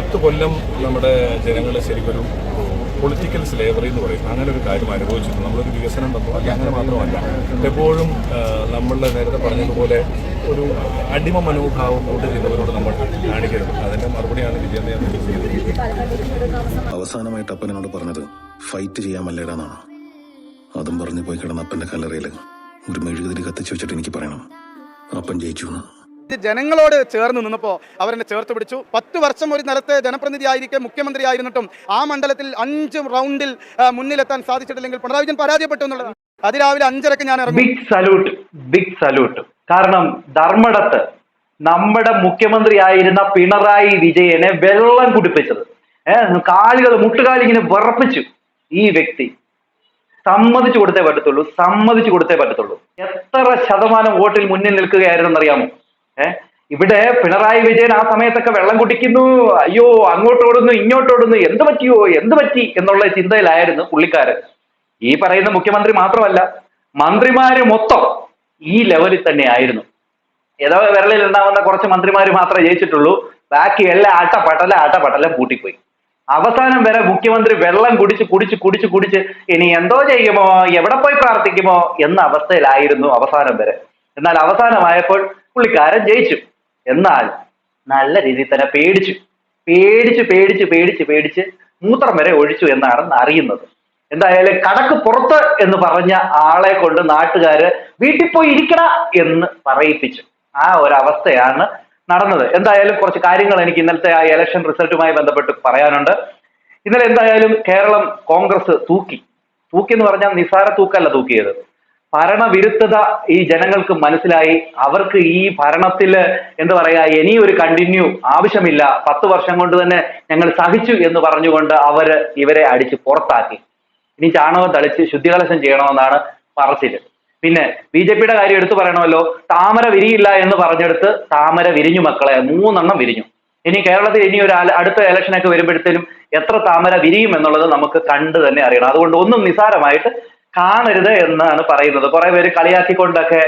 10 കൊല്ലം നമ്മുടെ ജനങ്ങൾ ശരിക്കൊരു പൊളിറ്റിക്കൽ സ്ലേവറി എന്ന് പറയും അങ്ങനെ ഒരു കാര്യം അനുഭവിച്ചിട്ടുണ്ട്. നമ്മളൊരു വികസനം തന്നു അത് അങ്ങനെ മാത്രമല്ല, എപ്പോഴും നമ്മളുടെ നേരത്തെ പറഞ്ഞതുപോലെ ഒരു അടിമ മനോഭാവം കൊണ്ട് ചെയ്യുന്നവരോട് നമ്മൾ കാണിക്കരുത്. അതിൻ്റെ മറുപടിയാണ് വിജയം അവസാനമായിട്ട് അപ്പനോട് പറഞ്ഞത് ഫൈറ്റ് ചെയ്യാമല്ലേടാന്നാണ്. അതും പറഞ്ഞു പോയി കിടന്ന അപ്പൻ്റെ കല്ലറയിൽ ഒരു മെഴുകുതിരി കത്തിച്ചു വെച്ചിട്ട് എനിക്ക് പറയണം അപ്പൻ ജയിച്ചു എന്ന്. ജനങ്ങളോട് ചേർന്ന് നിന്നപ്പോൾ അവരെന്നെ ചേർത്ത് പിടിച്ചു. 10 വർഷം ഒരു നിലത്തെ ജനപ്രതിനിധി ആയിരിക്കെ മുഖ്യമന്ത്രി ആയിരുന്നിട്ടും ആ മണ്ഡലത്തിൽ 5 റൗണ്ടിൽ മുന്നിലെത്താൻ സാധിച്ചിട്ടില്ലെങ്കിൽ പിണറായി വിജയൻ പരാജയപ്പെട്ടു എന്നുള്ളതാണ്. അതിരാവിലെ 5:30 ഞാൻ ഇറങ്ങി. Big salute. കാരണം ധർമ്മടത്ത് നമ്മുടെ മുഖ്യമന്ത്രി ആയിരുന്ന പിണറായി വിജയനെ വെള്ളം കുടിപ്പിച്ചത്, കാലുകൾ മുട്ടുകാലിങ്ങനെ വിറപ്പിച്ചു. ഈ വ്യക്തി സമ്മതിച്ചു കൊടുത്തേ പറ്റത്തുള്ളൂ. എത്ര ശതമാനം വോട്ടിൽ മുന്നിൽ നിൽക്കുകയായിരുന്നെന്നറിയാമോ? ഇവിടെ പിണറായി വിജയൻ ആ സമയത്തൊക്കെ വെള്ളം കുടിക്കുന്നു, അയ്യോ അങ്ങോട്ടോടുന്നു ഇങ്ങോട്ടോടുന്നു, എന്ത് പറ്റി എന്നുള്ള ചിന്തയിലായിരുന്നു പുള്ളിക്കാരൻ. ഈ പറയുന്ന മുഖ്യമന്ത്രി മാത്രമല്ല, മന്ത്രിമാര് മൊത്തം ഈ ലെവലിൽ തന്നെ ആയിരുന്നു. ഏതോ വിരലിൽ ഉണ്ടാവുന്ന കുറച്ച് മന്ത്രിമാര് മാത്രമേ ജയിച്ചിട്ടുള്ളൂ. ബാക്കി എല്ലാം ആട്ടപ്പട്ടല പൂട്ടിപ്പോയി. അവസാനം വരെ മുഖ്യമന്ത്രി വെള്ളം കുടിച്ച് ഇനി എന്തോ ചെയ്യുമോ, എവിടെ പോയി പ്രാർത്ഥിക്കുമോ എന്ന അവസ്ഥയിലായിരുന്നു അവസാനം വരെ. എന്നാൽ അവസാനമായപ്പോൾ പുള്ളിക്കാരൻ ജയിച്ചു. എന്നാൽ നല്ല രീതിയിൽ തന്നെ പേടിച്ച് മൂത്രം വരെ ഒഴിച്ചു എന്നാണ് അറിയുന്നത്. എന്തായാലും കടക്ക് പുറത്ത് എന്ന് പറഞ്ഞ ആളെ കൊണ്ട് നാട്ടുകാര് വീട്ടിൽ പോയി ഇരിക്കണ എന്ന് പറയിപ്പിച്ചു. ആ ഒരു അവസ്ഥയാണ് നടന്നത്. എന്തായാലും കുറച്ച് കാര്യങ്ങൾ എനിക്ക് ഇന്നലത്തെ ആ ഇലക്ഷൻ റിസൾട്ടുമായി ബന്ധപ്പെട്ട് പറയാനുണ്ട്. ഇന്നലെ എന്തായാലും കേരളം കോൺഗ്രസ് തൂക്കി എന്ന് പറഞ്ഞാൽ നിസ്സാര തൂക്കല്ല തൂക്കിയത്. ഭരണവിരുദ്ധത ഈ ജനങ്ങൾക്ക് മനസ്സിലായി. അവർക്ക് ഈ ഭരണത്തിൽ എന്താ പറയാ, ഇനിയൊരു കണ്ടിന്യൂ ആവശ്യമില്ല, 10 വർഷം കൊണ്ട് തന്നെ ഞങ്ങൾ സഹിച്ചു എന്ന് പറഞ്ഞുകൊണ്ട് ഇവരെ അടിച്ച് പുറത്താക്കി. ഇനി ചാണകം തളിച്ച് ശുദ്ധികലശം ചെയ്യണമെന്നാണ് പറച്ചില്. പിന്നെ BJP-യുടെ കാര്യം എടുത്തു പറയണമല്ലോ. താമര വിരിയില്ല എന്ന് പറഞ്ഞെടുത്ത് താമര വിരിഞ്ഞു മക്കളെ, 3 എണ്ണം വിരിഞ്ഞു. ഇനി കേരളത്തിൽ ഇനി ഒരു അടുത്ത ഇലക്ഷനൊക്കെ വരുമ്പോഴത്തേനും എത്ര താമര വിരിയും എന്നുള്ളത് നമുക്ക് കണ്ടു തന്നെ അറിയണം. അതുകൊണ്ട് ഒന്നും നിസാരമായിട്ട് കാണരുത് എന്നാണ് പറയുന്നത്. കുറെ പേര് കളിയാക്കിക്കൊണ്ടൊക്കെ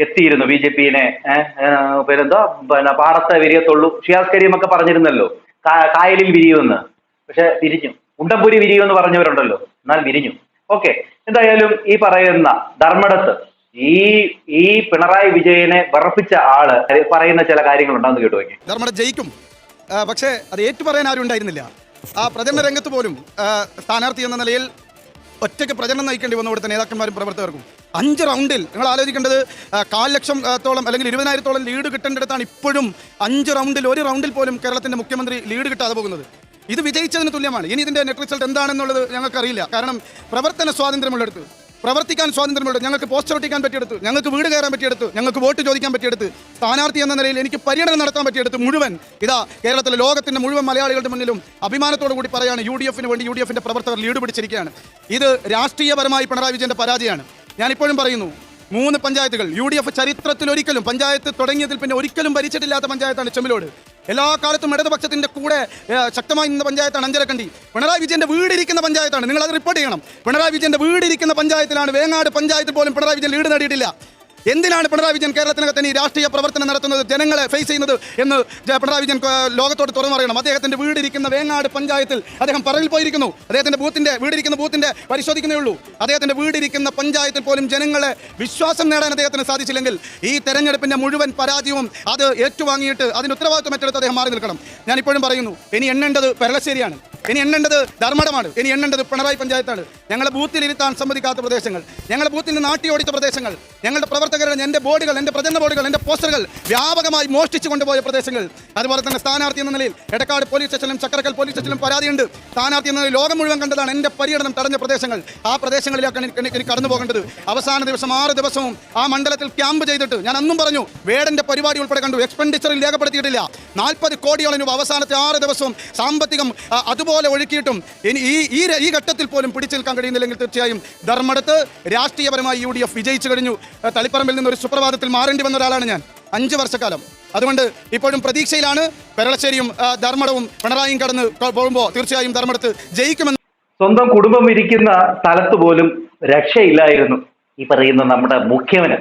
എത്തിയിരുന്നു BJP-നെ. പിന്നെ പാടത്തെ വിരിയത്തുള്ളൂ, ഷിയാസ് കരീമൊക്കെ പറഞ്ഞിരുന്നല്ലോ കായലിൽ വിരിയുമെന്ന്. പക്ഷെ വിരിഞ്ഞു. ഉണ്ടംപുരി വിരിയുമെന്ന് പറഞ്ഞവരുണ്ടല്ലോ, എന്നാൽ വിരിഞ്ഞു. ഓക്കെ, എന്തായാലും ഈ പറയുന്ന ധർമ്മടത്ത് ഈ പിണറായി വിജയനെ വിറപ്പിച്ച ആള് പറയുന്ന ചില കാര്യങ്ങളുണ്ടെന്ന് കേട്ടു നോക്കി. ധർമ്മടം ജയിക്കും, പക്ഷേ അത് ഏറ്റുപറയാൻ ആരും ഉണ്ടായിരുന്നില്ല. ആ പ്രചരണ രംഗത്ത് പോലും സ്ഥാനാർത്ഥി എന്ന നിലയിൽ ഒറ്റയ്ക്ക് പ്രചരണം നയിക്കേണ്ടി വന്ന ഇവിടുത്തെ നേതാക്കന്മാരും പ്രവർത്തകർക്കും 5 റൗണ്ടിൽ നിങ്ങൾ ആലോചിക്കേണ്ടത് 1,00,000-ഓളം അല്ലെങ്കിൽ 20,000-ഓളം ലീഡ് കിട്ടേണ്ടിടത്താണ് ഇപ്പോഴും 5 റൗണ്ടിൽ 1 റൗണ്ടിൽ പോലും കേരളത്തിന്റെ മുഖ്യമന്ത്രി ലീഡ് കിട്ടാതെ പോകുന്നത്. ഇത് വിജയിച്ചതിന് തുല്യമാണ്. ഇനി ഇതിന്റെ നെറ്റ് റിസൾട്ട് എന്താണെന്നുള്ളത് ഞങ്ങൾക്കറിയില്ല. കാരണം പ്രവർത്തന സ്വാതന്ത്ര്യമുള്ളെടുത്ത്, പ്രവർത്തിക്കാൻ സ്വാതന്ത്ര്യമുള്ളത്, ഞങ്ങൾക്ക് പോസ്റ്റർ ഒട്ടിക്കാൻ പറ്റിയെടുത്ത്, ഞങ്ങൾക്ക് വീട് കയറാൻ പറ്റിയെടുത്ത്, ഞങ്ങൾക്ക് വോട്ട് ചോദിക്കാൻ പറ്റിയെടുത്ത്, സ്ഥാനാർത്ഥി എന്ന നിലയിൽ എനിക്ക് പര്യടനം നടത്താൻ പറ്റിയെടുത്ത് മുഴുവൻ ഇതാ കേരളത്തിലെ ലോകത്തിന്റെ മുഴുവൻ മലയാളികളുടെ മുന്നിലും അഭിമാനത്തോടു കൂടി പറയാണ് UDF-ന് വേണ്ടി UDF-ന്റെ പ്രവർത്തകർ ലീഡ് പിടിച്ചിരിക്കുകയാണ്. ഇത് രാഷ്ട്രീയപരമായി പിണറായി വിജയന്റെ പരാജയമാണ്. ഞാനിപ്പോഴും പറയുന്നു, 3 പഞ്ചായത്തുകൾ UDF ചരിത്രത്തിൽ ഒരിക്കലും, പഞ്ചായത്ത് തുടങ്ങിയതിൽ പിന്നെ ഒരിക്കലും ഭരിച്ചിട്ടില്ലാത്ത പഞ്ചായത്താണ് ചെമ്മിലോട്. എല്ലാ കാലത്തും ഇടതുപക്ഷത്തിന്റെ കൂടെ ശക്തമായി നിന്ന പഞ്ചായത്താണ് അഞ്ചരക്കണ്ടി. പിണറായി വിജയന്റെ വീടിരിക്കുന്ന പഞ്ചായത്താണ്. നിങ്ങൾ അത് റിപ്പോർട്ട് ചെയ്യണം. പിണറായി വിജയന്റെ വീടിരിക്കുന്ന പഞ്ചായത്തിലാണ്. വേങ്ങാട് പഞ്ചായത്തിൽ പോലും പിണറായി വിജയൻ ലീഡ് നേടിയിട്ടില്ല. എന്തിനാണ് പിണറായി വിജയൻ കേരളത്തിനകത്ത് ഈ രാഷ്ട്രീയ പ്രവർത്തനം നടത്തുന്നത്, ജനങ്ങളെ ഫേസ് ചെയ്യുന്നത് എന്ന് പിണറായി വിജയൻ ലോകത്തോട് തുറന്നറിയണം. അദ്ദേഹത്തിന്റെ വീടിരിക്കുന്ന വേങ്ങാട് പഞ്ചായത്തിൽ അദ്ദേഹം പറയിൽ പോയിരിക്കുന്നു. അദ്ദേഹത്തിന്റെ വീടിരിക്കുന്ന ബൂത്തിന്റെ പരിശോധിക്കുന്നേ ഉള്ളൂ. അദ്ദേഹത്തിന്റെ വീടിരിക്കുന്ന പഞ്ചായത്തിൽ പോലും ജനങ്ങളെ വിശ്വാസം നേടാൻ അദ്ദേഹത്തിന് സാധിച്ചില്ലെങ്കിൽ ഈ തെരഞ്ഞെടുപ്പിന്റെ മുഴുവൻ പരാജയവും അത് ഏറ്റുവാങ്ങിയിട്ട് അതിന് ഉത്തരവാദിത്വം ഏറ്റെടുത്ത് അദ്ദേഹം മാറി നിൽക്കണം. ഞാനിപ്പോഴും പറയുന്നു, ഇനി എണ്ണേണ്ടത് പെരളശ്ശേരിയാണ്, ഇനി എണ്ണേണ്ടത് ധർമ്മടമാണ്, ഇനി എണ്ണേണ്ടത് പിണറായി പഞ്ചായത്താണ്. ഞങ്ങളെ ബൂത്തിൽ ഇരുത്താൻ സമ്മതിക്കാത്ത പ്രദേശങ്ങൾ, ഞങ്ങളുടെ ബൂത്തിൽ നിന്ന് നാട്ടി ഓടിച്ച പ്രദേശങ്ങൾ, ഞങ്ങളുടെ പ്രവർത്തകരുടെ എൻ്റെ ബോർഡുകൾ, എൻ്റെ പ്രചരണ ബോർഡുകൾ, എൻ്റെ പോസ്റ്ററുകൾ വ്യാപകമായി മോഷ്ടിച്ചു കൊണ്ടുപോയ പ്രദേശങ്ങൾ. അതുപോലെ തന്നെ സ്ഥാനാർത്ഥി എന്ന നിലയിൽ എടക്കാട് പോലീസ് സ്റ്റേഷനിലും ചക്കരക്കൽ പോലീസ് സ്റ്റേഷനിലും പരാതിയുണ്ട്. സ്ഥാനാർത്ഥി എന്ന നിലയിൽ ലോകം മുഴുവൻ കണ്ടതാണ് എൻ്റെ പര്യടനം തടഞ്ഞ പ്രദേശങ്ങൾ. ആ പ്രദേശങ്ങളിലേക്കാണ് എനിക്ക് കടന്നു പോകേണ്ടത്. അവസാന ദിവസം 6 ദിവസവും ആ മണ്ഡലത്തിൽ ക്യാമ്പ് ചെയ്തിട്ട് ഞാൻ അന്നും പറഞ്ഞു, വേടന്റെ പരിപാടി ഉൾപ്പെടെ കണ്ടു. എക്സ്പെൻഡിച്ചറിൽ രേഖപ്പെടുത്തിയിട്ടില്ല. 40 കോടിയോളം രൂപ അവസാനത്തെ 6 ദിവസവും സാമ്പത്തികം അതുപോലെ ഒഴുക്കിയിട്ടും ഇനി ഈ ഘട്ടത്തിൽ പോലും പിടിച്ചു നിൽക്കാൻ കഴിയുന്നില്ലെങ്കിൽ തീർച്ചയായും ധർമ്മടത്ത് രാഷ്ട്രീയപരമായി UDF വിജയിച്ചു കഴിഞ്ഞു. തളിപ്പറമ്പിൽ നിന്ന് ഒരു സുപ്രഭാതത്തിൽ മാറേണ്ടി വന്ന ഒരാളാണ് ഞാൻ 5 വർഷക്കാലം. അതുകൊണ്ട് ഇപ്പോഴും പ്രതീക്ഷയിലാണ്. പെരളശ്ശേരിയും ധർമ്മടവും പിണറായിയും കടന്ന് പോകുമ്പോൾ തീർച്ചയായും ധർമ്മടത്ത് ജയിക്കുമെന്ന്. സ്വന്തം കുടുംബം ഇരിക്കുന്ന സ്ഥലത്ത് പോലും രക്ഷയില്ലായിരുന്നു ഈ പറയുന്ന നമ്മുടെ മുഖ്യമന്.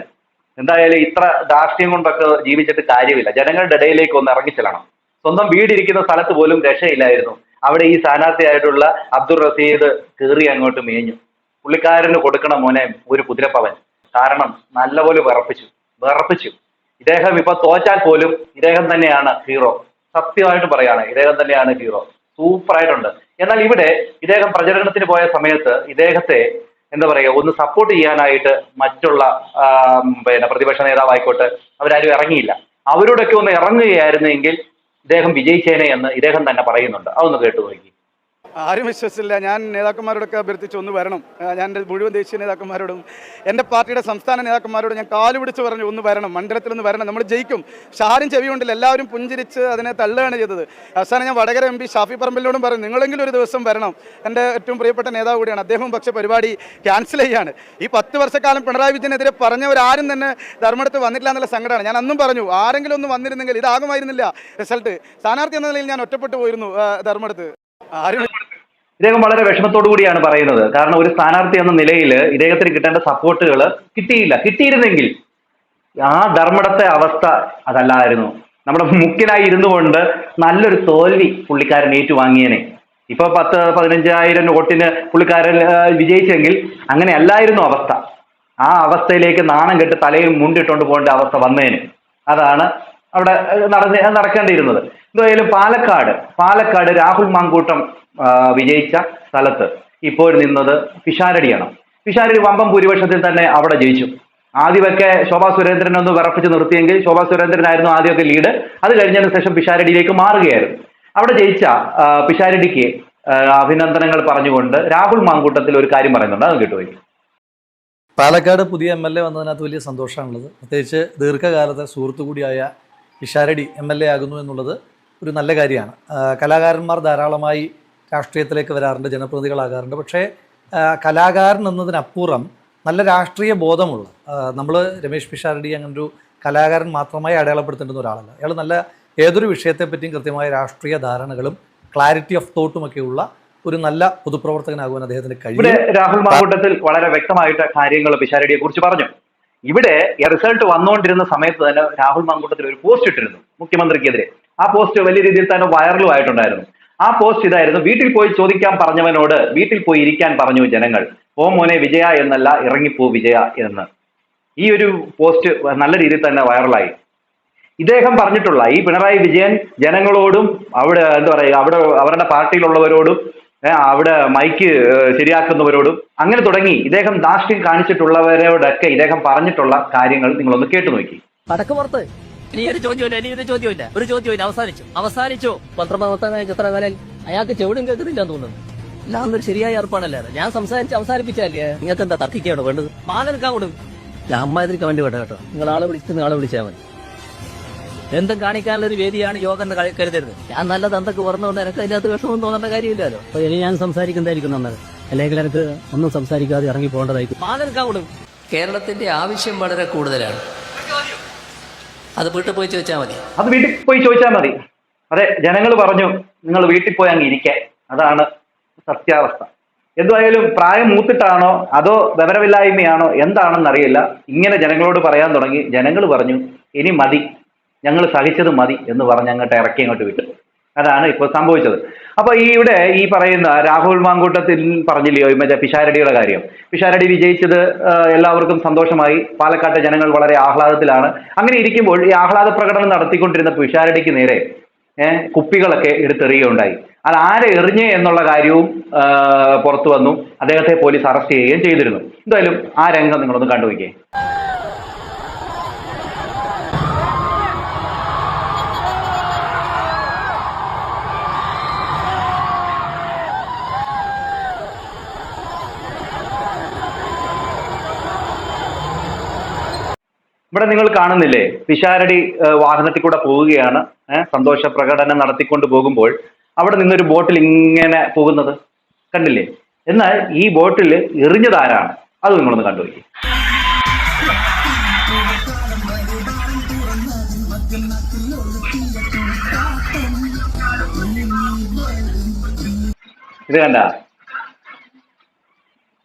എന്തായാലും ഇത്ര ധാർഷ്ട്യം കൊണ്ടൊക്കെ ജീവിച്ചിട്ട് കാര്യമില്ല. ജനങ്ങളുടെ ഇടയിലേക്ക് ഒന്ന് ഇറങ്ങിച്ചെല്ലണം. സ്വന്തം വീടിരിക്കുന്ന സ്ഥലത്ത് പോലും രക്ഷയില്ലായിരുന്നു. അവിടെ ഈ സ്ഥാനാർത്ഥിയായിട്ടുള്ള അബ്ദുൾ റഷീദ് കയറി അങ്ങോട്ട് മേഞ്ഞു. പുള്ളിക്കാരന് കൊടുക്കണം മോനെ ഒരു കുതിരപ്പവൻ. കാരണം നല്ലപോലെ വിറപ്പിച്ചു. ഇദ്ദേഹം ഇപ്പൊ തോറ്റാൽ പോലും ഇദ്ദേഹം തന്നെയാണ് ഹീറോ. സത്യമായിട്ട് പറയാണ്, ഇദ്ദേഹം തന്നെയാണ് ഹീറോ. സൂപ്പറായിട്ടുണ്ട്. എന്നാൽ ഇവിടെ ഇദ്ദേഹം പ്രചരണത്തിന് പോയ സമയത്ത് ഇദ്ദേഹത്തെ എന്താ പറയുക, ഒന്ന് സപ്പോർട്ട് ചെയ്യാനായിട്ട് മറ്റുള്ള പ്രതിപക്ഷ നേതാവായിക്കോട്ടെ അവരാരും ഇറങ്ങിയില്ല. അവരോടൊക്കെ ഒന്ന് ഇറങ്ങുകയായിരുന്നെങ്കിൽ ഇദ്ദേഹം വിജയിച്ചേനെ എന്ന് ഇദ്ദേഹം തന്നെ പറയുന്നുണ്ട്. അതൊന്ന് കേട്ടു നോക്കി. ആരും വിശ്വസിച്ചില്ല. ഞാൻ നേതാക്കന്മാരോടൊക്കെ അഭ്യർത്ഥിച്ചു ഒന്ന് വരണം. ഞാൻ എൻ്റെ മുഴുവൻ ദേശീയ നേതാക്കന്മാരോടും എൻ്റെ പാർട്ടിയുടെ സംസ്ഥാന നേതാക്കന്മാരോടും ഞാൻ കാല് പിടിച്ച് പറഞ്ഞു ഒന്ന് വരണം, മണ്ഡലത്തിലൊന്ന് വരണം, നമ്മൾ ജയിക്കും. പക്ഷെ ആരും ചെവി കൊണ്ടില്ല. എല്ലാവരും പുഞ്ചിരിച്ച് അതിനെ തള്ളുകയാണ് ചെയ്തത്. അവസാനം ഞാൻ വടകര MP ഷാഫി പറമ്പിലിനോടും പറഞ്ഞു നിങ്ങളെങ്കിലും ഒരു ദിവസം വരണം. എൻ്റെ ഏറ്റവും പ്രിയപ്പെട്ട നേതാവ് കൂടിയാണ് അദ്ദേഹം. പക്ഷേ പരിപാടി ക്യാൻസൽ ചെയ്യാണ്. ഈ 10 വർഷക്കാലം പിണറായി വിജയനെതിരെ പറഞ്ഞവരാരും തന്നെ ധർമ്മടത്ത് വന്നിട്ടില്ല എന്നുള്ള സങ്കടമാണ്. ഞാൻ അന്നും പറഞ്ഞു ആരെങ്കിലും ഒന്ന് വന്നിരുന്നെങ്കിൽ ഇതാകുമായിരുന്നില്ല റിസൾട്ട്. സ്ഥാനാർത്ഥി എന്ന നിലയിൽ ഞാൻ ഒറ്റപ്പെട്ടു പോയിരുന്നു ധർമ്മടത്ത്. ആരും ഇദ്ദേഹം വളരെ വിഷമത്തോടു കൂടിയാണ് പറയുന്നത്. കാരണം ഒരു സ്ഥാനാർത്ഥി എന്ന നിലയിൽ ഇദ്ദേഹത്തിന് കിട്ടേണ്ട സപ്പോർട്ടുകൾ കിട്ടിയിരുന്നെങ്കിൽ ആ ധർമ്മടത്തെ അവസ്ഥ അതല്ലായിരുന്നു. നമ്മുടെ മുഖ്യനായി ഇരുന്നു കൊണ്ട് നല്ലൊരു തോൽവി പുള്ളിക്കാരൻ ഏറ്റുവാങ്ങിയനെ. ഇപ്പൊ 10-15,000 വോട്ടിന് പുള്ളിക്കാരൻ വിജയിച്ചെങ്കിൽ അങ്ങനെ അല്ലായിരുന്നു അവസ്ഥ. ആ അവസ്ഥയിലേക്ക് നാണം കെട്ട് തലയിൽ മുണ്ടിട്ടുകൊണ്ട് പോകേണ്ട അവസ്ഥ വന്നേന്. അതാണ് അവിടെ നടക്കേണ്ടിയിരുന്നത്. എന്തായാലും പാലക്കാട് രാഹുൽ മാങ്കൂട്ടം വിജയിച്ച സ്ഥലത്ത് ഇപ്പോൾ നിന്നത് പിഷാരടിയാണ്. പിഷാരടി വമ്പം ഭൂരിപക്ഷത്തിൽ തന്നെ അവിടെ ജയിച്ചു. ആദ്യമൊക്കെ ശോഭാ സുരേന്ദ്രനെ ഒന്ന് വിറപ്പിച്ച് നിർത്തിയെങ്കിൽ ശോഭാ സുരേന്ദ്രനായിരുന്നു ആദ്യമൊക്കെ ലീഡ്. അത് കഴിഞ്ഞതിന് ശേഷം പിഷാരടിയിലേക്ക് മാറുകയായിരുന്നു. അവിടെ ജയിച്ച പിഷാരടിക്ക് അഭിനന്ദനങ്ങൾ പറഞ്ഞുകൊണ്ട് രാഹുൽ മാങ്കൂട്ടത്തിൽ ഒരു കാര്യം പറയുന്നുണ്ട്. അത് കേട്ടുപോയി. പാലക്കാട് പുതിയ MLA വന്നതിനകത്ത് വലിയ സന്തോഷമാണുള്ളത്. പ്രത്യേകിച്ച് ദീർഘകാലത്തെ സുഹൃത്തു കൂടിയായ പിഷാരടി MLA ആകുന്നു എന്നുള്ളത് ഒരു നല്ല കാര്യമാണ്. കലാകാരന്മാർ ധാരാളമായി രാഷ്ട്രീയത്തിലേക്ക് വരാറുണ്ട്, ജനപ്രതിനിധികളാകാറുണ്ട്. പക്ഷേ കലാകാരൻ എന്നതിനപ്പുറം നല്ല രാഷ്ട്രീയ ബോധമുള്ള നമ്മൾ രമേശ് പിഷാരടി അങ്ങനൊരു കലാകാരൻ മാത്രമായി അടയാളപ്പെടുത്തേണ്ടുന്ന ഒരാളല്ല. അയാൾ നല്ല ഏതൊരു വിഷയത്തെപ്പറ്റിയും കൃത്യമായ രാഷ്ട്രീയ ധാരണകളും ക്ലാരിറ്റി ഓഫ് തോട്ടുമൊക്കെയുള്ള ഒരു നല്ല പൊതുപ്രവർത്തകനാകുവാൻ അദ്ദേഹത്തിന് കഴിയും. ഇവിടെ രാഹുൽ മാങ്കൂട്ടത്തിൽ വളരെ വ്യക്തമായിട്ട് കാര്യങ്ങൾ പിഷാരടിയെ കുറിച്ച് പറഞ്ഞു. ഇവിടെ റിസൾട്ട് വന്നുകൊണ്ടിരുന്ന സമയത്ത് തന്നെ രാഹുൽ മാങ്കൂട്ടത്തിൽ ഒരു പോസ്റ്റ് ഇട്ടിരുന്നു മുഖ്യമന്ത്രിക്കെതിരെ. ആ പോസ്റ്റ് വലിയ രീതിയിൽ തന്നെ വൈറലും ആയിട്ടുണ്ടായിരുന്നു. ആ പോസ്റ്റ് ഇതായിരുന്നു: വീട്ടിൽ പോയി ചോദിക്കാൻ പറഞ്ഞവനോട് വീട്ടിൽ പോയി ഇരിക്കാൻ പറഞ്ഞു ജനങ്ങൾ, ഓ മോനെ വിജയ എന്നല്ല ഇറങ്ങിപ്പോ വിജയ എന്ന്. ഈ ഒരു പോസ്റ്റ് നല്ല രീതിയിൽ തന്നെ വൈറലായി. ഇദ്ദേഹം പറഞ്ഞിട്ടുള്ള ഈ പിണറായി വിജയൻ ജനങ്ങളോടും അവിടെ എന്താ പറയുക അവരുടെ പാർട്ടിയിലുള്ളവരോടും അവിടെ മൈക്ക് ശരിയാക്കുന്നവരോടും അങ്ങനെ തുടങ്ങി ഇദ്ദേഹം ധാർഷ്ട്യം കാണിച്ചിട്ടുള്ളവരോടൊക്കെ ഇദ്ദേഹം പറഞ്ഞിട്ടുള്ള കാര്യങ്ങൾ നിങ്ങളൊന്ന് കേട്ടു നോക്കി. പടക്ക് പുറത്ത് ഇനി ഒരു ചോദ്യമില്ല. അവസാനിച്ചു. പത്രപ്രവർത്തകനായ എത്ര കാലം അയാൾക്ക് ചെവിടും കേൾക്കുന്നില്ല എന്ന് തോന്നുന്നു. എല്ലാം ഒരു ശരിയായ ഏർപ്പാടല്ലേ? ഞാൻ അവസാനിപ്പിച്ചല്ലേ? നിങ്ങൾക്ക് എന്താ തർക്കിക്കാണോ വേണ്ടത്? മാലെടുക്കാൻ കൊടുക്കും. ഞാൻ അമ്മാതിരിക്കാൻ വേണ്ടി വേണ്ട കേട്ടോ. നിങ്ങൾ ആളെ വിളിച്ചാൽ മതി. എന്തും കാണിക്കാനുള്ള ഒരു വേദിയാണ് യോഗം എന്ന് കരുതരുത്. ഞാൻ നല്ലത് എന്തൊക്കെ പറഞ്ഞുകൊണ്ട് എനിക്ക് അതിനകത്ത് വിഷമം തോന്നേണ്ട കാര്യമില്ലല്ലോ. അപ്പൊ ഇനി ഞാൻ സംസാരിക്കുന്നതായിരിക്കും നല്ലത്. അല്ലെങ്കിൽ എനിക്ക് ഒന്നും സംസാരിക്കാതെ ഇറങ്ങി പോകേണ്ടതായിരിക്കും. മാലെടുക്കാൻ കൊടുക്കും. കേരളത്തിന്റെ ആവശ്യം വളരെ കൂടുതലാണ്. അത് വീട്ടിൽ പോയി ചോദിച്ചാൽ മതി. അതെ, ജനങ്ങൾ പറഞ്ഞു നിങ്ങൾ വീട്ടിൽ പോയി അങ്ങ് ഇരിക്കാൻ. അതാണ് സത്യാവസ്ഥ. എന്തായാലും പ്രായം മൂത്തിട്ടാണോ അതോ വിവരമില്ലായ്മയാണോ എന്താണെന്നറിയില്ല, ഇങ്ങനെ ജനങ്ങളോട് പറയാൻ തുടങ്ങി. ജനങ്ങൾ പറഞ്ഞു ഇനി മതി, ഞങ്ങൾ സഹിച്ചത് മതി എന്ന് പറഞ്ഞ് അങ്ങോട്ട് വിട്ടു. അതാണ് ഇപ്പോൾ സംഭവിച്ചത്. അപ്പൊ ഇവിടെ ഈ പറയുന്ന രാഹുൽ മാങ്കൂട്ടത്തിൽ പറഞ്ഞില്ലയോ മറ്റേ പിഷാരടിയുടെ കാര്യം. പിഷാരടി വിജയിച്ചത് എല്ലാവർക്കും സന്തോഷമായി. പാലക്കാട്ടെ ജനങ്ങൾ വളരെ ആഹ്ലാദത്തിലാണ്. അങ്ങനെ ഇരിക്കുമ്പോൾ ഈ ആഹ്ലാദ പ്രകടനം നടത്തിക്കൊണ്ടിരുന്ന പിഷാരടിക്ക് നേരെ കുപ്പികളൊക്കെ എടുത്തെറിയുകയുണ്ടായി. അത് ആരെ എറിഞ്ഞേ എന്നുള്ള കാര്യവും പുറത്തു വന്നു. അദ്ദേഹത്തെ പോലീസ് അറസ്റ്റ് ചെയ്യുകയും ചെയ്തിരുന്നു. എന്തായാലും ആ രംഗം നിങ്ങളൊന്ന് കണ്ടുവയ്ക്കേ. ഇവിടെ നിങ്ങൾ കാണുന്നില്ലേ, പിഷാരടി വാഹനത്തിൽ കൂടെ പോവുകയാണ്. സന്തോഷ പ്രകടനം നടത്തിക്കൊണ്ട് പോകുമ്പോൾ അവിടെ നിന്നൊരു ബോട്ടിൽ ഇങ്ങനെ പോകുന്നത് കണ്ടില്ലേ? എന്നാൽ ഈ ബോട്ടിൽ എറിഞ്ഞതാരാണ്? അത് നിങ്ങളൊന്ന് കണ്ടുപോയി.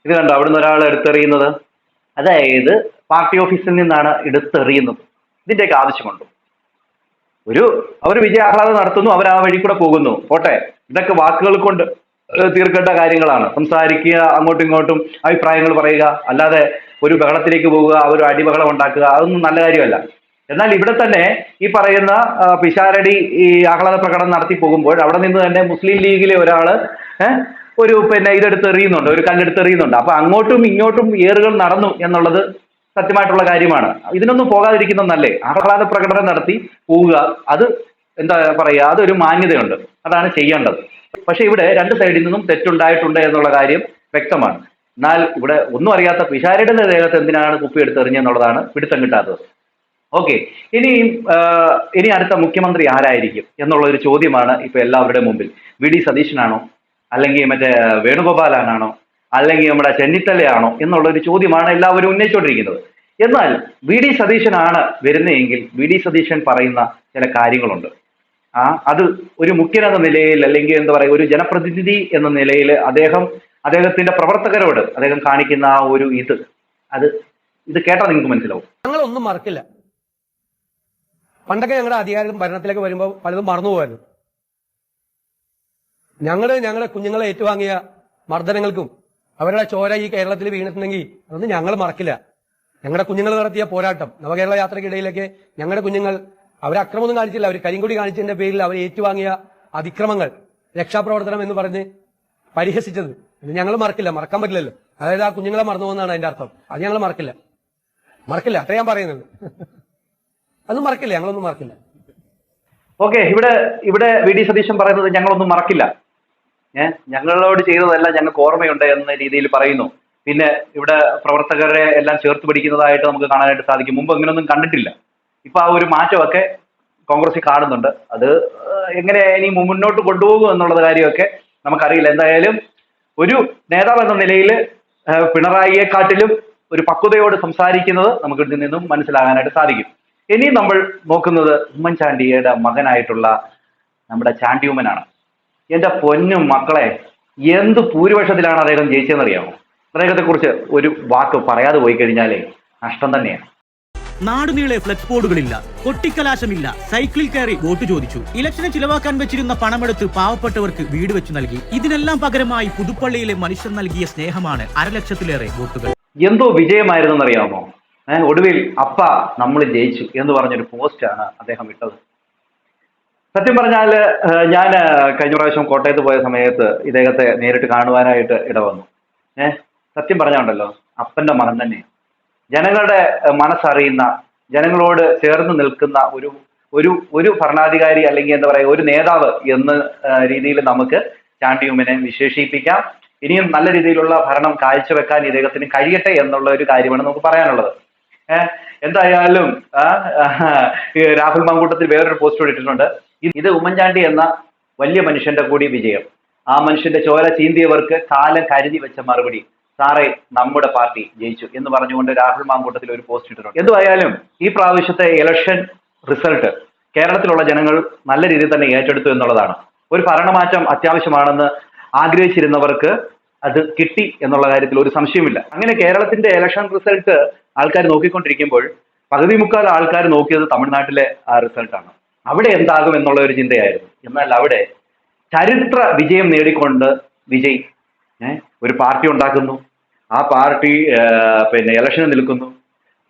ഇത് കണ്ട അവിടുന്ന് ഒരാൾ എടുത്തെറിയുന്നത്. അതായത് പാർട്ടി ഓഫീസിൽ നിന്നാണ് എടുത്തെറിയുന്നത്. ഇതിൻ്റെയൊക്കെ ആവശ്യമുണ്ടോ? അവർ വിജയാഹ്ലാദം നടത്തുന്നു, അവർ ആ വഴി കൂടെ പോകുന്നു, പോട്ടെ. ഇതൊക്കെ വാക്കുകൾ കൊണ്ട് തീർക്കേണ്ട കാര്യങ്ങളാണ്. സംസാരിക്കുക, അങ്ങോട്ടും ഇങ്ങോട്ടും അഭിപ്രായങ്ങൾ പറയുക, അല്ലാതെ ഒരു ബഹളത്തിലേക്ക് പോവുക, ഒരു അടിബഹളം ഉണ്ടാക്കുക, അതൊന്നും നല്ല കാര്യമല്ല. എന്നാൽ ഇവിടെ തന്നെ ഈ പറയുന്ന പിഷാരടി ഈ ആഹ്ലാദ പ്രകടനം നടത്തി പോകുമ്പോൾ അവിടെ നിന്ന് തന്നെ മുസ്ലിം ലീഗിലെ ഒരാള് ഒരു ഇതെടുത്ത് എറിയുന്നുണ്ട്, ഒരു കല്ലെടുത്ത് എറിയുന്നുണ്ട്. അപ്പൊ അങ്ങോട്ടും ഇങ്ങോട്ടും ഏറുകൾ നടന്നു എന്നുള്ളത് സത്യമായിട്ടുള്ള കാര്യമാണ്. ഇതിനൊന്നും പോകാതിരിക്കുന്നതല്ലേ. ആഹ്ലാദ പ്രകടനം നടത്തി പോവുക, അത് എന്താ പറയുക, അതൊരു മാന്യതയുണ്ട്, അതാണ് ചെയ്യേണ്ടത്. പക്ഷെ ഇവിടെ രണ്ട് സൈഡിൽ നിന്നും തെറ്റുണ്ടായിട്ടുണ്ട് എന്നുള്ള കാര്യം വ്യക്തമാണ്. എന്നാൽ ഇവിടെ ഒന്നും അറിയാത്ത പിഷാരടിയുടെ ദേഹത്ത് എന്തിനാണ് കുപ്പി എടുത്തെറിഞ്ഞെന്നുള്ളതാണ് പിടുത്തം കിട്ടാത്തത്. ഓക്കെ, ഇനി അടുത്ത മുഖ്യമന്ത്രി ആരായിരിക്കും എന്നുള്ളൊരു ചോദ്യമാണ് ഇപ്പൊ എല്ലാവരുടെ മുമ്പിൽ. വി.ഡി. സതീശനാണോ, അല്ലെങ്കിൽ മറ്റേ വേണുഗോപാലാണോ, അല്ലെങ്കിൽ നമ്മുടെ ചെന്നിത്തലയാണോ എന്നുള്ളൊരു ചോദ്യമാണ് എല്ലാവരും ഉന്നയിച്ചുകൊണ്ടിരിക്കുന്നത്. എന്നാൽ വി.ഡി. സതീശനാണ് വരുന്നതെങ്കിൽ വി.ഡി. സതീശൻ പറയുന്ന ചില കാര്യങ്ങളുണ്ട്. അത് ഒരു മുഖ്യനെന്ന നിലയിൽ, അല്ലെങ്കിൽ എന്താ പറയുക, ഒരു ജനപ്രതിനിധി എന്ന നിലയിൽ അദ്ദേഹത്തിന്റെ പ്രവർത്തകരോട് അദ്ദേഹം കാണിക്കുന്ന ആ ഒരു ഇത് കേട്ടാൽ നിങ്ങൾക്ക് മനസ്സിലാവും. ഞങ്ങളൊന്നും മറക്കില്ല. പണ്ടൊക്കെ ഞങ്ങളുടെ അധികാരം ഭരണത്തിലേക്ക് വരുമ്പോൾ പലതും മറന്നുപോകായിരുന്നു. ഞങ്ങളുടെ കുഞ്ഞുങ്ങളെ ഏറ്റുവാങ്ങിയ മർദ്ദനങ്ങൾക്കും അവരുടെ ചോര ഈ കേരളത്തിൽ വീണിട്ടുണ്ടെങ്കിൽ അതൊന്നും ഞങ്ങൾ മറക്കില്ല. ഞങ്ങളുടെ കുഞ്ഞുങ്ങൾ നടത്തിയ പോരാട്ടം, നവകേരള യാത്രയ്ക്കിടയിലേക്ക് ഞങ്ങളുടെ കുഞ്ഞുങ്ങൾ അവരക്രമമൊന്നും കാണിച്ചില്ല, അവർ കരിങ്കൊടി കാണിച്ചതിന്റെ പേരിൽ അവർ ഏറ്റുവാങ്ങിയ അതിക്രമങ്ങൾ, രക്ഷാപ്രവർത്തനം എന്ന് പറഞ്ഞ് പരിഹസിച്ചത് ഞങ്ങൾ മറക്കില്ല, മറക്കാൻ പറ്റില്ലല്ലോ. അതായത് ആ കുഞ്ഞുങ്ങളെ മറന്നു പോകുന്നതാണ് അതിന്റെ അർത്ഥം. അത് ഞങ്ങൾ മറക്കില്ല, അത്ര ഞാൻ പറയുന്നത്. അതൊന്നും മറക്കില്ല, ഞങ്ങളൊന്നും മറക്കില്ല. ഓക്കെ, ഇവിടെ വി.ഡി. സതീശൻ പറയുന്നത് ഞങ്ങളൊന്നും മറക്കില്ല, ഞങ്ങളോട് ചെയ്തതെല്ലാം ഞങ്ങൾക്ക് ഓർമ്മയുണ്ട് എന്ന രീതിയിൽ പറയുന്നു. പിന്നെ ഇവിടെ പ്രവർത്തകരെ എല്ലാം ചേർത്ത് പിടിക്കുന്നതായിട്ട് നമുക്ക് കാണാനായിട്ട് സാധിക്കും. മുമ്പ് അങ്ങനെയൊന്നും കണ്ടിട്ടില്ല. ഇപ്പൊ ആ ഒരു മാറ്റമൊക്കെ കോൺഗ്രസിൽ കാണുന്നുണ്ട്. അത് എങ്ങനെ ഇനി മുന്നോട്ട് കൊണ്ടുപോകും എന്നുള്ളത് കാര്യമൊക്കെ നമുക്കറിയില്ല. എന്തായാലും ഒരു നേതാവ് എന്ന നിലയിൽ പിണറായിയെക്കാട്ടിലും ഒരു പക്വതയോട് സംസാരിക്കുന്നത് നമുക്ക് ഇതിൽ നിന്നും മനസ്സിലാകാനായിട്ട് സാധിക്കും. ഇനി നമ്മൾ നോക്കുന്നത് ഉമ്മൻചാണ്ടിയുടെ മകനായിട്ടുള്ള നമ്മുടെ ചാണ്ടിയുമ്മനാണ്. എന്റെ പൊന്നും മക്കളെ, എന്ത് ഭൂരിപക്ഷത്തിലാണ് അദ്ദേഹം ജയിച്ചതെന്നറിയാമോ? അദ്ദേഹത്തെ കുറിച്ച് ഒരു വാക്ക് പറയാതെ പോയി കഴിഞ്ഞാലേ നഷ്ടം തന്നെയാണ്. നാടുനീളെ ഫ്ലെക്സ് ബോർഡുകളില്ല, കൊട്ടിക്കലാശമില്ല, സൈക്കിളിൽ കയറി വോട്ട് ചോദിച്ചു. ഇലക്ഷന് ചിലവാക്കാൻ വെച്ചിരുന്ന പണമെടുത്ത് പാവപ്പെട്ടവർക്ക് വീട് വെച്ച് നൽകി. ഇതിനെല്ലാം പകരമായി പുതുപ്പള്ളിയിലെ മനുഷ്യർ നൽകിയ സ്നേഹമാണ് 1,00,000-ലേറെ വോട്ടുകൾ. എന്തോ വിജയമായിരുന്നെന്നറിയാമോ? ഒടുവിൽ അപ്പ നമ്മൾ ജയിച്ചു എന്ന് പറഞ്ഞൊരു പോസ്റ്റാണ് അദ്ദേഹം ഇട്ടത്. സത്യം പറഞ്ഞാൽ ഞാൻ കഴിഞ്ഞ പ്രാവശ്യം കോട്ടയത്ത് പോയ സമയത്ത് ഇദ്ദേഹത്തെ നേരിട്ട് കാണുവാനായിട്ട് ഇടവന്നു. സത്യം പറഞ്ഞുണ്ടല്ലോ, അപ്പന്റെ മകൻ തന്നെ, ജനങ്ങളുടെ മനസ്സറിയുന്ന, ജനങ്ങളോട് ചേർന്ന് നിൽക്കുന്ന ഒരു ഭരണാധികാരി, അല്ലെങ്കിൽ എന്താ പറയുക, ഒരു നേതാവ് എന്ന രീതിയിൽ നമുക്ക് ചാണ്ടിയുമ്മനെ വിശേഷിപ്പിക്കാം. ഇനിയും നല്ല രീതിയിലുള്ള ഭരണം കാഴ്ചവെക്കാൻ ഇദ്ദേഹത്തിന് കഴിയട്ടെ എന്നുള്ള ഒരു കാര്യമാണ് നമുക്ക് പറയാനുള്ളത്. എന്തായാലും രാഹുൽ മാങ്കൂട്ടത്തിൽ വേറൊരു പോസ്റ്റ് ഇട്ടിട്ടുണ്ട്. ഇത് ഉമ്മൻചാണ്ടി എന്ന വലിയ മനുഷ്യന്റെ കൂടി വിജയം. ആ മനുഷ്യന്റെ ചോര ചീന്തിയവർക്ക് കാലം കരുതി വെച്ച മറുപടി, സാറേ നമ്മുടെ പാർട്ടി ജയിച്ചു എന്ന് പറഞ്ഞുകൊണ്ട് രാഹുൽ മാങ്കൂട്ടത്തിൽ ഒരു പോസ്റ്റ് ഇട്ടിട്ടുണ്ട്. എന്തുവായാലും ഈ പ്രാവശ്യത്തെ ഇലക്ഷൻ റിസൾട്ട് കേരളത്തിലുള്ള ജനങ്ങൾ നല്ല രീതിയിൽ തന്നെ ഏറ്റെടുത്തു എന്നുള്ളതാണ്. ഒരു ഭരണമാറ്റം അത്യാവശ്യമാണെന്ന് ആഗ്രഹിച്ചിരുന്നവർക്ക് അത് കിട്ടി എന്നുള്ള കാര്യത്തിൽ ഒരു സംശയമില്ല. അങ്ങനെ കേരളത്തിന്റെ ഇലക്ഷൻ റിസൾട്ട് ആൾക്കാർ നോക്കിക്കൊണ്ടിരിക്കുമ്പോൾ പകുതി മുക്കാൽ ആൾക്കാർ നോക്കിയത് തമിഴ്നാട്ടിലെ ആ റിസൾട്ടാണ്. അവിടെ എന്താകും എന്നുള്ള ഒരു ചിന്തയായിരുന്നു. എന്നാൽ അവിടെ ചരിത്ര വിജയം നേടിക്കൊണ്ട് വിജയ് ഒരു പാർട്ടി ഉണ്ടാക്കുന്നു. ആ പാർട്ടി ഇലക്ഷന് നിൽക്കുന്നു.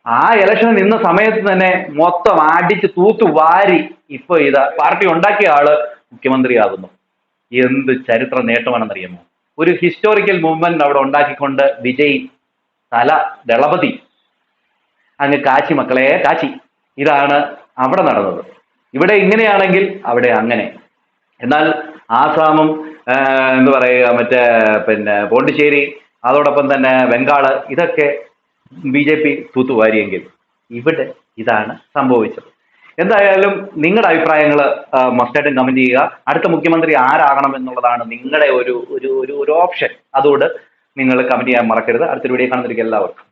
ആ ഇലക്ഷന് നിന്ന സമയത്ത് തന്നെ മൊത്തം അടിച്ച് തൂത്തു വാരി ഇപ്പൊ പാർട്ടി ഉണ്ടാക്കിയ ആള് മുഖ്യമന്ത്രിയാകുന്നു. എന്ത് ചരിത്ര നേട്ടമാണെന്നറിയാമോ? ഒരു ഹിസ്റ്റോറിക്കൽ മൂവ്മെന്റ് അവിടെ ഉണ്ടാക്കിക്കൊണ്ട് വിജയ് ദളപതി അങ്ങ് കാച്ചി, മക്കളെ കാച്ചി. ഇതാണ് അവിടെ നടന്നത്. ഇവിടെ ഇങ്ങനെയാണെങ്കിൽ അവിടെ അങ്ങനെ. എന്നാൽ ആസാമും എന്താ പറയുക പോണ്ടിച്ചേരി, അതോടൊപ്പം തന്നെ ബംഗാള്, ഇതൊക്കെ BJP തൂത്തുവാരിയെങ്കിൽ ഇവിടെ ഇതാണ് സംഭവിച്ചത്. എന്തായാലും നിങ്ങളുടെ അഭിപ്രായങ്ങൾ മസ്റ്റായിട്ടും കമന്റ് ചെയ്യുക. അടുത്ത മുഖ്യമന്ത്രി ആരാകണം എന്നുള്ളതാണ് നിങ്ങളുടെ ഒരു ഓപ്ഷൻ. അതോട് നിങ്ങൾ കമന്റ് ചെയ്യാൻ മറക്കരുത്. അടുത്തൊരു വീഡിയോ കാണുന്നതിലേക്ക് എല്ലാവർക്കും